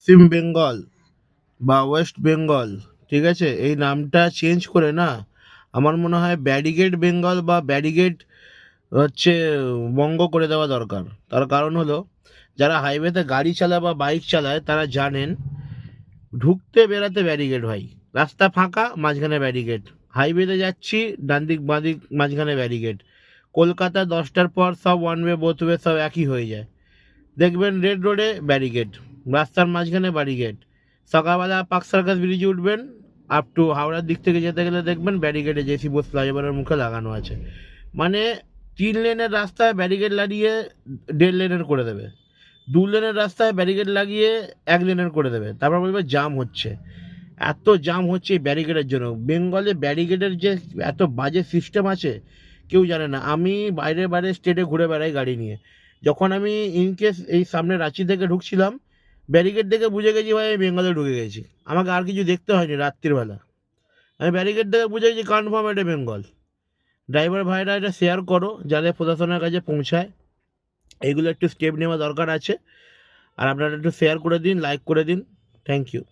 পশ্চিম বেঙ্গল বা ওয়েস্ট বেঙ্গল, ঠিক আছে, এই নামটা চেঞ্জ করে না, আমার মনে হয় ব্যারিগেড বেঙ্গল বা ব্যারিগেড হচ্ছে বঙ্গ করে দেওয়া দরকার। তার কারণ হলো, যারা হাইওয়েতে গাড়ি চালায় বা বাইক চালায় তারা জানেন, ঢুকতে বেরাতে ব্যারিগেড ভাই, রাস্তা ফাঁকা মাঝখানে ব্যারিগেড, হাইওয়েতে যাচ্ছি ডান দিক বাঁ দিক মাঝখানে ব্যারিগেড। কলকাতা 10টার পর সব ওয়ান ওয়ে বোথ ওয়ে সব একই হয়ে যায়, দেখবেন রেড রোডে ব্যারিগেড, রাস্তার মাঝখানে ব্যারিগেড। সকালবেলা পার্ক সার্কাস ব্রিজে উঠবেন, আপ টু হাওড়ার দিক থেকে যেতে গেলে দেখবেন ব্যারিগেডে জেসি বোস ফ্লাইওভারের মুখে লাগানো আছে। মানে 3 লেনের রাস্তায় ব্যারিগেড লাগিয়ে 1.5 লেনের করে দেবে, 2 লেনের রাস্তায় ব্যারিগেড লাগিয়ে 1 লেনের করে দেবে, তারপর বলবে জাম হচ্ছে। এত জাম হচ্ছে এই ব্যারিগেডের জন্য। বেঙ্গলে ব্যারিগেডের যে এত বাজে সিস্টেম আছে কেউ জানে না। আমি বাইরে বাইরে স্টেটে ঘুরে বেড়াই গাড়ি নিয়ে, যখন আমি ইনকেস এই সামনে রাঁচি থেকে ঢুকছিলাম, ব্যারিকেড দেখে বুঝে গেছি ভাই আমি বেঙ্গলে ঢুকে গেছি, আমাকে আর কিছু দেখতে হয়নি রাত্রিবেলা, আমি ব্যারিকেড দেখে বুঝে গেছি কনফার্ম এটা বেঙ্গল। ড্রাইভার ভাইরা এটা শেয়ার করো যাদের প্রশাসনের কাছে পৌঁছায়, এইগুলো একটু স্টেপ নেওয়া দরকার আছে। আর আপনারা একটু শেয়ার করে দিন, লাইক করে দিন। Thank you.